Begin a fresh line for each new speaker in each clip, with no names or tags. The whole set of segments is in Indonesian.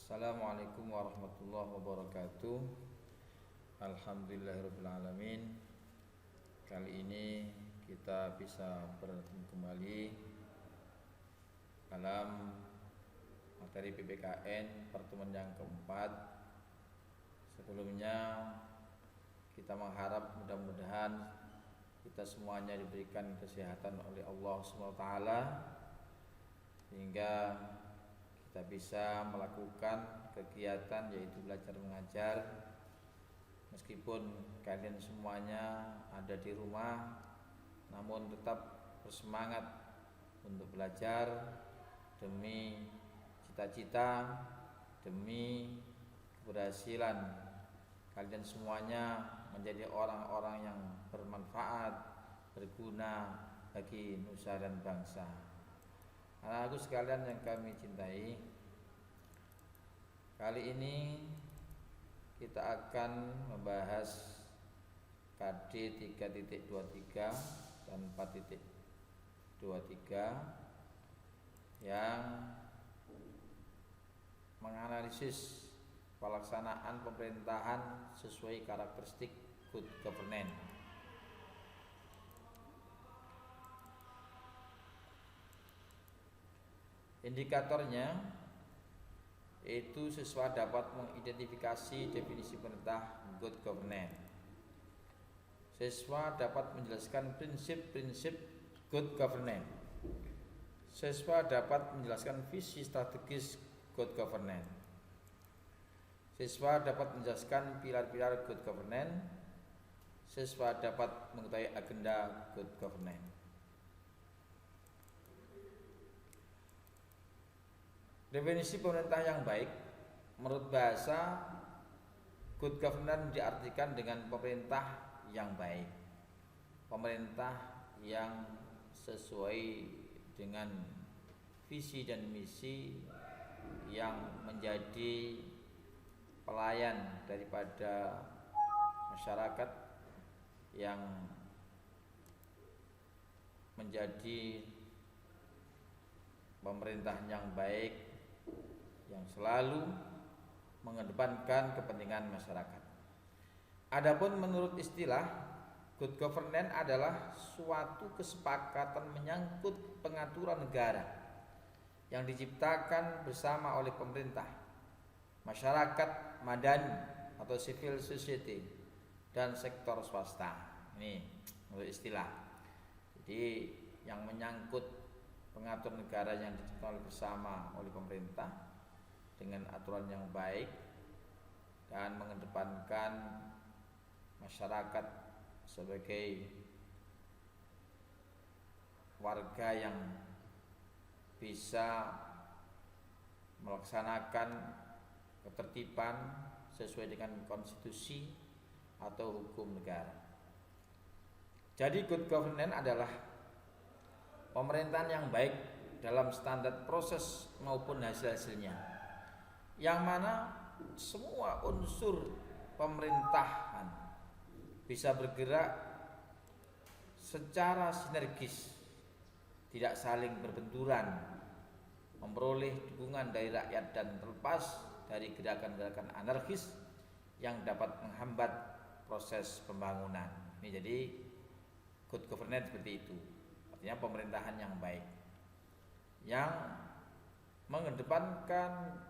Assalamualaikum warahmatullahi wabarakatuh. Alhamdulillahirabbil alamin. Kali ini kita bisa bertemu kembali dalam materi PPKN pertemuan yang keempat. Sebelumnya kita mengharap mudah-mudahan kita semuanya diberikan kesehatan oleh Allah SWT sehingga kita bisa melakukan kegiatan yaitu belajar mengajar meskipun kalian semuanya ada di rumah, namun tetap bersemangat untuk belajar demi cita-cita, demi keberhasilan kalian semuanya menjadi orang-orang yang bermanfaat, berguna bagi nusa dan bangsa. Anak-anakku sekalian yang kami cintai, kali ini kita akan membahas KD 3.23 dan 4.23 yang menganalisis pelaksanaan pemerintahan sesuai karakteristik good governance. Indikatornya yaitu siswa dapat mengidentifikasi definisi pemerintah good governance. Siswa dapat menjelaskan prinsip-prinsip good governance. Siswa dapat menjelaskan visi strategis good governance. Siswa dapat menjelaskan pilar-pilar good governance. Siswa dapat mengetahui agenda good governance. Definisi pemerintah yang baik menurut bahasa good governance diartikan dengan pemerintah yang baik, pemerintah yang sesuai dengan visi dan misi yang menjadi pelayan daripada masyarakat, yang menjadi pemerintah yang baik, yang selalu mengedepankan kepentingan masyarakat. Adapun menurut istilah, good governance adalah suatu kesepakatan menyangkut pengaturan negara yang diciptakan bersama oleh pemerintah, masyarakat madani atau civil society, dan sektor swasta. Ini menurut istilah. Jadi yang menyangkut pengatur negara yang diciptakan bersama oleh pemerintah dengan aturan yang baik dan mengedepankan masyarakat sebagai warga yang bisa melaksanakan ketertiban sesuai dengan konstitusi atau hukum negara. Jadi good governance adalah pemerintahan yang baik dalam standar proses maupun hasil-hasilnya, yang mana semua unsur pemerintahan bisa bergerak secara sinergis, tidak saling berbenturan, memperoleh dukungan dari rakyat dan terlepas dari gerakan-gerakan anarkis yang dapat menghambat proses pembangunan. Ini jadi good governance seperti itu. Artinya pemerintahan yang baik, yang mengedepankan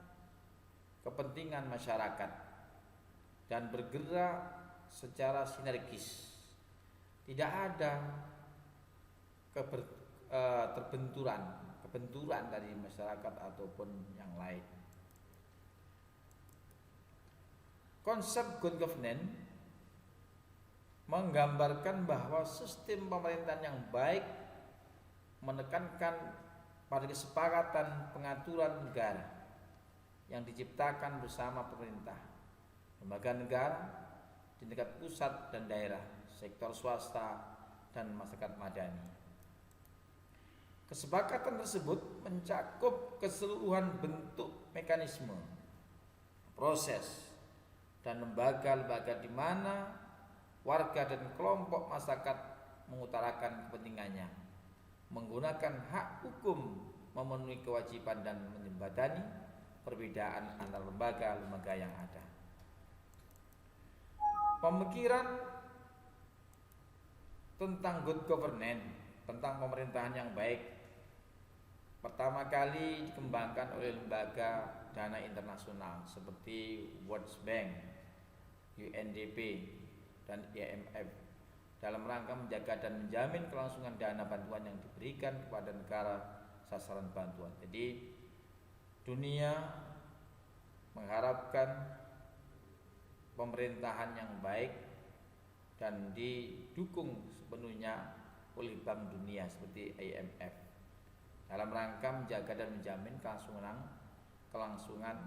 kepentingan masyarakat dan bergerak secara sinergis. Tidak ada kebenturan dari masyarakat ataupun yang lain. Konsep good governance menggambarkan bahwa sistem pemerintahan yang baik menekankan pada kesepakatan pengaturan negara yang diciptakan bersama pemerintah, lembaga negara di tingkat pusat dan daerah, sektor swasta, dan masyarakat madani. Kesepakatan tersebut mencakup keseluruhan bentuk mekanisme, proses, dan lembaga-lembaga di mana warga dan kelompok masyarakat mengutarakan kepentingannya, menggunakan hak hukum, memenuhi kewajiban dan menjembatani perbedaan antar lembaga yang ada. Pemikiran tentang good governance, tentang pemerintahan yang baik, pertama kali dikembangkan oleh lembaga dana internasional seperti World Bank, UNDP, dan IMF dalam rangka menjaga dan menjamin kelangsungan dana bantuan yang diberikan kepada negara sasaran bantuan. Jadi dunia mengharapkan pemerintahan yang baik dan didukung sepenuhnya oleh Bank Dunia seperti IMF dalam rangka menjaga dan menjamin kelangsungan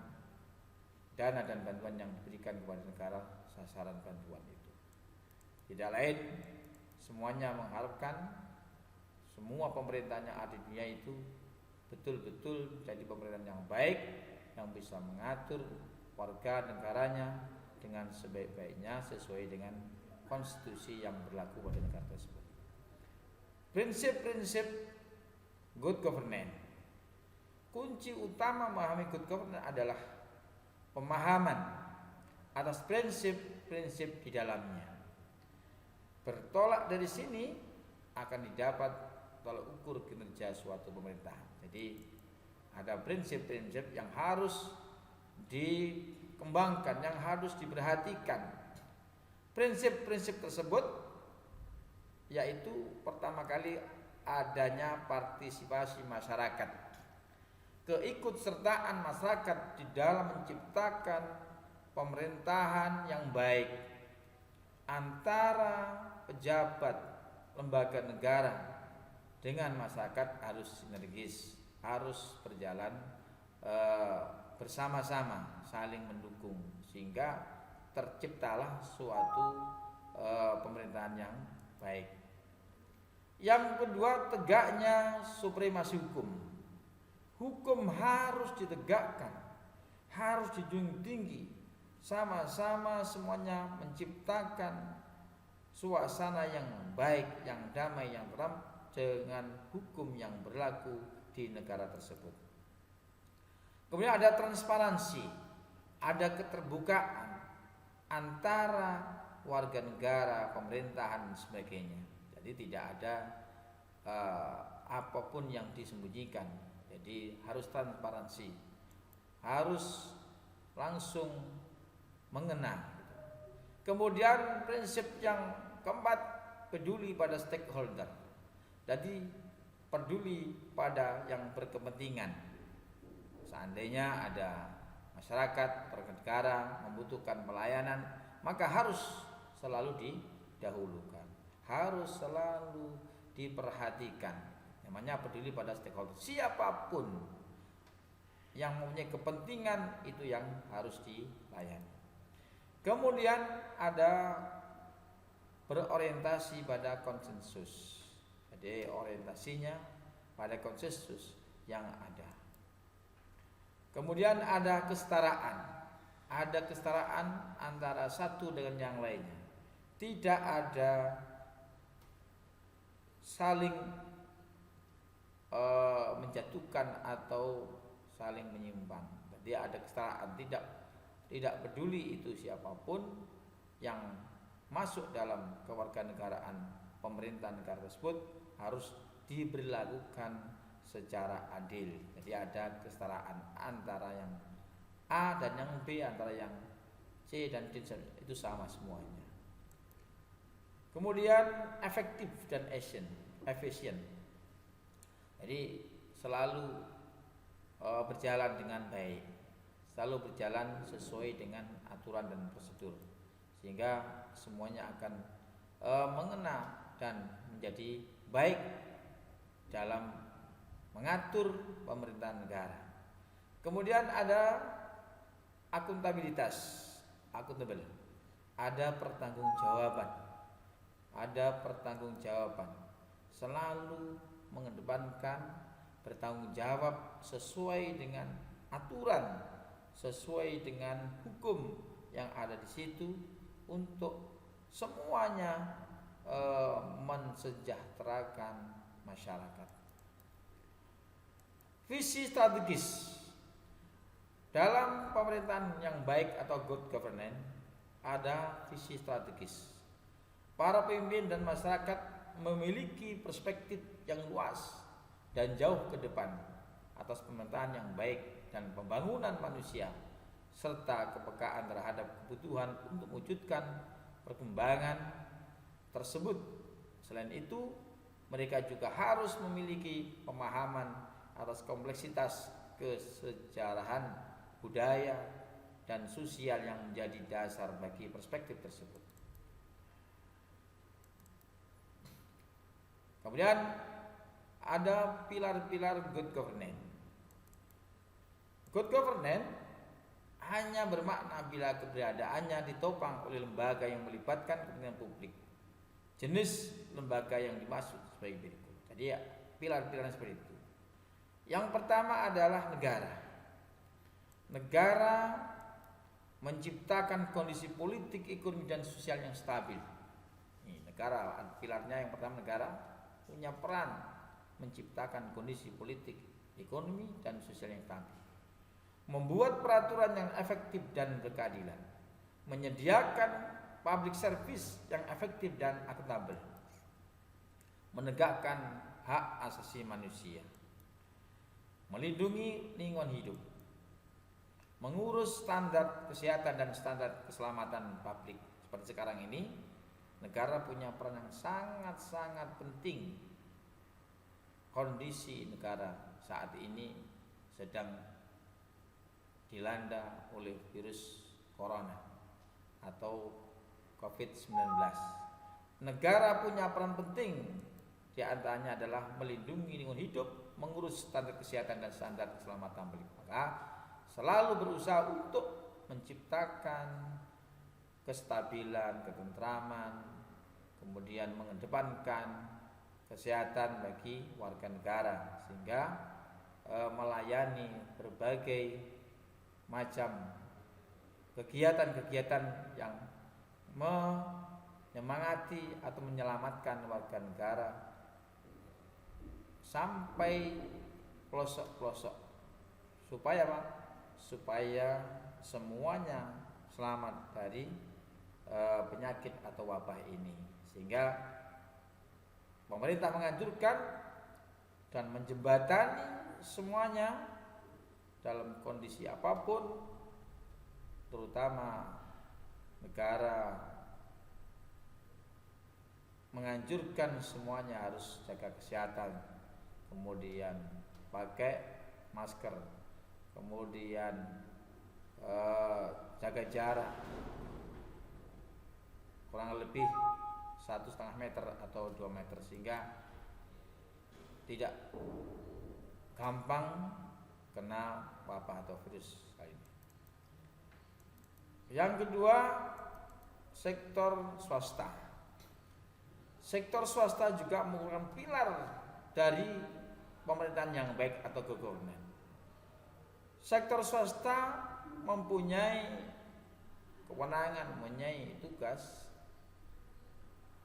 dana dan bantuan yang diberikan kepada negara sasaran bantuan itu. Tidak lain, semuanya mengharapkan semua pemerintahan yang ada di dunia itu betul-betul jadi pemerintahan yang baik, yang bisa mengatur warga negaranya dengan sebaik-baiknya sesuai dengan konstitusi yang berlaku pada negara tersebut. Prinsip-prinsip good governance. Kunci utama memahami good governance adalah pemahaman atas prinsip-prinsip di dalamnya. Bertolak dari sini akan didapat tolak ukur kinerja suatu pemerintahan. Jadi ada prinsip-prinsip yang harus dikembangkan, yang harus diperhatikan. Prinsip-prinsip tersebut yaitu pertama kali adanya partisipasi masyarakat, keikutsertaan masyarakat di dalam menciptakan pemerintahan yang baik antara pejabat lembaga negara dengan masyarakat harus sinergis, harus berjalan bersama-sama, saling mendukung, sehingga terciptalah suatu pemerintahan yang baik. Yang kedua, tegaknya supremasi hukum. Hukum harus ditegakkan, harus dijunjung tinggi, sama-sama semuanya menciptakan suasana yang baik, yang damai, yang tenang dengan hukum yang berlaku di negara tersebut. Kemudian ada transparansi, ada keterbukaan antara warga negara, pemerintahan dan sebagainya. Jadi tidak ada apapun yang disembunyikan. Jadi harus transparansi, harus langsung mengena. Kemudian prinsip yang keempat, peduli pada stakeholder. Jadi peduli pada yang berkepentingan. Seandainya ada masyarakat bernegara membutuhkan pelayanan, maka harus selalu didahulukan, harus selalu diperhatikan. Namanya peduli pada stakeholder. Siapapun yang mempunyai kepentingan itu yang harus dilayani. Kemudian ada berorientasi pada konsensus. Jadi orientasinya pada konsensus yang ada. Kemudian ada kesetaraan. Ada kesetaraan antara satu dengan yang lainnya. Tidak ada saling menjatuhkan atau saling menyimpang. Jadi ada kesetaraan, tidak peduli itu siapapun yang masuk dalam kewarganegaraan pemerintahan negara tersebut harus diberlakukan secara adil. Jadi ada kesetaraan antara yang A dan yang B, antara yang C dan D, itu sama semuanya. Kemudian efektif dan efisien. Jadi selalu berjalan dengan baik, selalu berjalan sesuai dengan aturan dan prosedur, sehingga semuanya akan mengena dan menjadi baik dalam mengatur pemerintahan negara. Kemudian ada akuntabilitas, accountable. Ada pertanggungjawaban. Selalu mengedepankan bertanggung jawab sesuai dengan aturan, sesuai dengan hukum yang ada di situ untuk semuanya mensejahterakan masyarakat. Visi strategis. Dalam pemerintahan yang baik atau good governance ada visi strategis. Para pemimpin dan masyarakat memiliki perspektif yang luas dan jauh ke depan atas pemerintahan yang baik dan pembangunan manusia serta kepekaan terhadap kebutuhan untuk mewujudkan perkembangan tersebut. Selain itu, mereka juga harus memiliki pemahaman atas kompleksitas kesejarahan, budaya, dan sosial yang menjadi dasar bagi perspektif tersebut. Kemudian ada pilar-pilar good governance. Good governance hanya bermakna bila keberadaannya ditopang oleh lembaga yang melibatkan kepentingan publik. Jenis lembaga yang dimaksud sebagai berikut. Jadi ya, pilar-pilar seperti itu. Yang pertama adalah negara. Negara menciptakan kondisi politik, ekonomi, dan sosial yang stabil. Ini negara, pilarnya yang pertama, negara punya peran menciptakan kondisi politik, ekonomi, dan sosial yang stabil. Membuat peraturan yang efektif dan berkeadilan. Menyediakan public service yang efektif dan akuntabel. Menegakkan hak asasi manusia. Melindungi lingkungan hidup. Mengurus standar kesehatan dan standar keselamatan publik. Seperti sekarang ini, negara punya peran yang sangat-sangat penting. Kondisi negara saat ini sedang dilanda oleh virus corona atau COVID-19. Negara punya peran penting, di antaranya adalah melindungi lingkungan hidup, mengurus standar kesehatan dan standar keselamatan publik. Maka selalu berusaha untuk menciptakan kestabilan, ketentraman, kemudian mengedepankan kesehatan bagi warga negara, sehingga melayani berbagai macam kegiatan-kegiatan yang menyemangati atau menyelamatkan warga negara sampai pelosok-pelosok. Supaya apa? Supaya semuanya selamat dari penyakit atau wabah ini. Sehingga pemerintah menganjurkan dan menjembatani semuanya dalam kondisi apapun, terutama negara menganjurkan semuanya harus jaga kesehatan, kemudian pakai masker, kemudian jaga jarak kurang lebih 1,5 meter atau 2 meter, sehingga tidak gampang kena wabah atau virus ini. Yang kedua, sektor swasta. Sektor swasta juga merupakan pilar dari pemerintahan yang baik atau good governance. Sektor swasta mempunyai kewenangan, mempunyai tugas,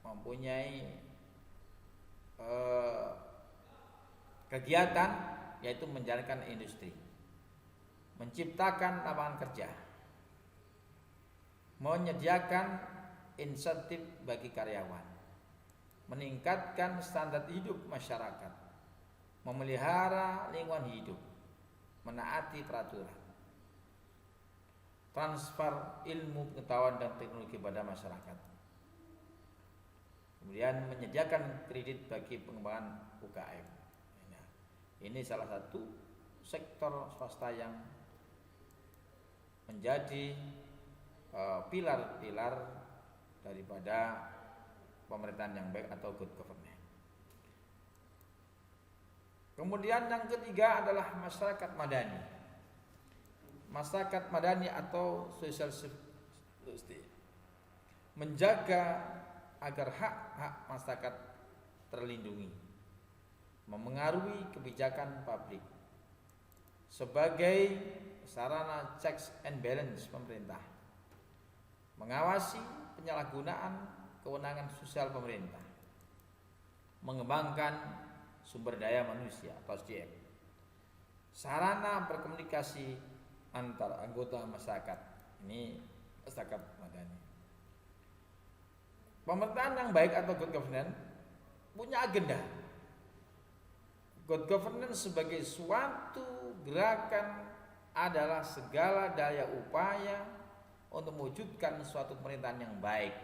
mempunyai kegiatan, yaitu menjalankan industri, menciptakan lapangan kerja, menyediakan insentif bagi karyawan, meningkatkan standar hidup masyarakat, memelihara lingkungan hidup, menaati peraturan, transfer ilmu, pengetahuan, dan teknologi pada masyarakat, kemudian menyediakan kredit bagi pengembangan UKM. Nah, ini salah satu sektor swasta yang menjadi pilar-pilar daripada pemerintahan yang baik atau good governance. Kemudian yang ketiga adalah masyarakat madani. Masyarakat madani atau social society menjaga agar hak-hak masyarakat terlindungi, memengaruhi kebijakan publik sebagai sarana checks and balance pemerintah, mengawasi penyalahgunaan kewenangan sosial pemerintah, mengembangkan sumber daya manusia atau SDM, sarana berkomunikasi antar anggota masyarakat. Ini masyarakat madani. Pemerintahan yang baik atau good governance punya agenda. Good governance sebagai suatu gerakan adalah segala daya upaya untuk mewujudkan suatu pemerintahan yang baik.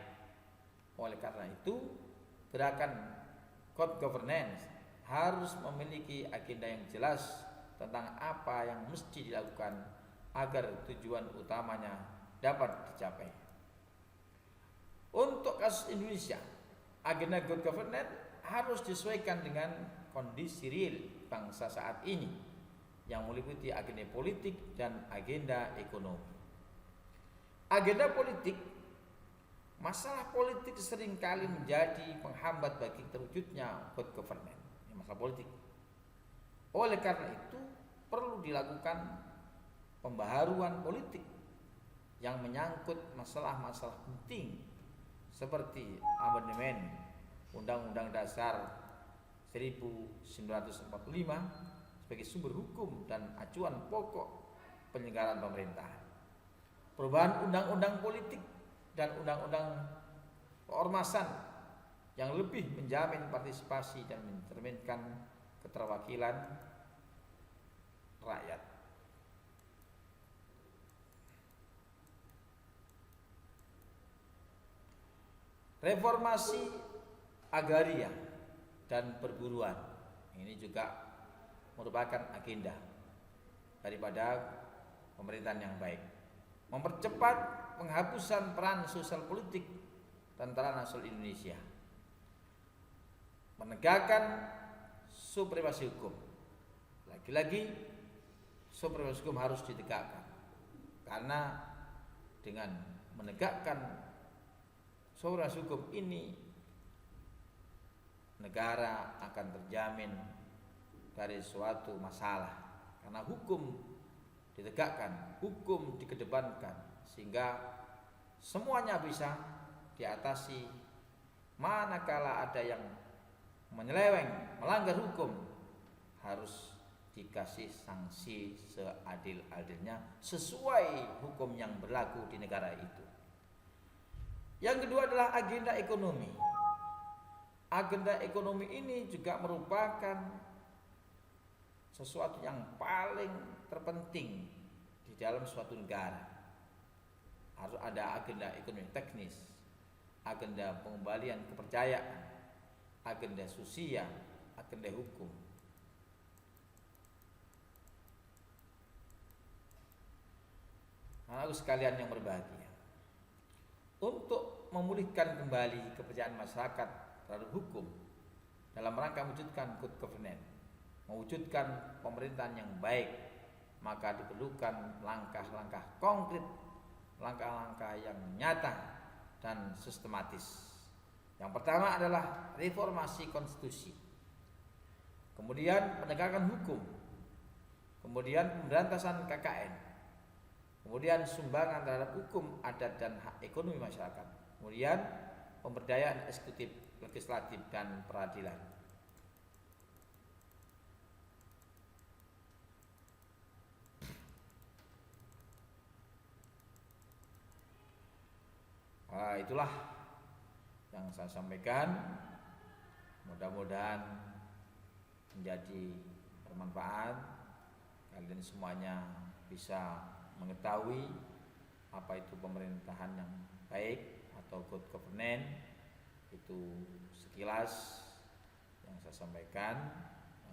Oleh karena itu, gerakan good governance harus memiliki agenda yang jelas tentang apa yang mesti dilakukan agar tujuan utamanya dapat dicapai. Untuk kasus Indonesia, agenda good governance harus disesuaikan dengan kondisi real bangsa saat ini yang meliputi agenda politik dan agenda ekonomi. Agenda politik, masalah politik seringkali menjadi penghambat bagi terwujudnya good governance. Ini masalah politik. Oleh karena itu, perlu dilakukan pembaharuan politik yang menyangkut masalah-masalah penting seperti amandemen Undang-Undang Dasar 1945 sebagai sumber hukum dan acuan pokok penyelenggaraan pemerintahan. Perubahan undang-undang politik dan undang-undang keormasan yang lebih menjamin partisipasi dan mencerminkan keterwakilan rakyat. Reformasi agraria dan perburuan ini juga merupakan agenda daripada pemerintahan yang baik. Mempercepat penghapusan peran sosial politik Tentara Nasional Indonesia. Menegakkan supremasi hukum. Lagi-lagi supremasi hukum harus ditegakkan. Karena dengan menegakkan supremasi hukum ini negara akan terjamin dari suatu masalah. Karena hukum ditegakkan, hukum dikedepankan sehingga semuanya bisa diatasi. Manakala ada yang menyeleweng, melanggar hukum, harus dikasih sanksi seadil-adilnya sesuai hukum yang berlaku di negara itu. Yang kedua adalah agenda ekonomi. Agenda ekonomi ini juga merupakan sesuatu yang paling terpenting di dalam suatu negara. Harus ada agenda ekonomi teknis, agenda pengembalian kepercayaan, agenda sosial, agenda hukum. Anak sekalian yang berbahagia, untuk memulihkan kembali kepercayaan masyarakat terhadap hukum dalam rangka mewujudkan good governance, mewujudkan pemerintahan yang baik, maka diperlukan langkah-langkah konkret, langkah-langkah yang nyata dan sistematis. Yang pertama adalah reformasi konstitusi, kemudian penegakan hukum, kemudian pemberantasan KKN, kemudian sumbangan terhadap hukum, adat dan hak ekonomi masyarakat, kemudian pemberdayaan eksekutif, legislatif dan peradilan. Itulah yang saya sampaikan. Mudah-mudahan menjadi bermanfaat. Kalian semuanya bisa mengetahui apa itu pemerintahan yang baik atau good governance. Itu sekilas yang saya sampaikan.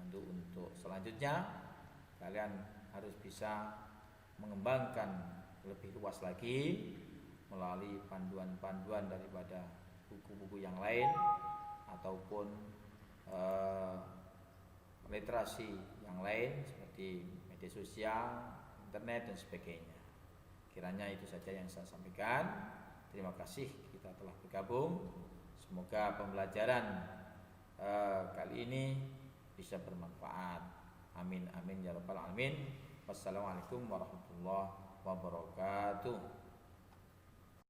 Untuk selanjutnya kalian harus bisa mengembangkan lebih luas lagi melalui panduan-panduan daripada buku-buku yang lain ataupun literasi yang lain seperti media sosial, internet dan sebagainya. Kiranya itu saja yang saya sampaikan. Terima kasih kita telah bergabung. Semoga pembelajaran kali ini bisa bermanfaat. Amin amin ya rabbal alamin. Wassalamualaikum warahmatullahi wabarakatuh.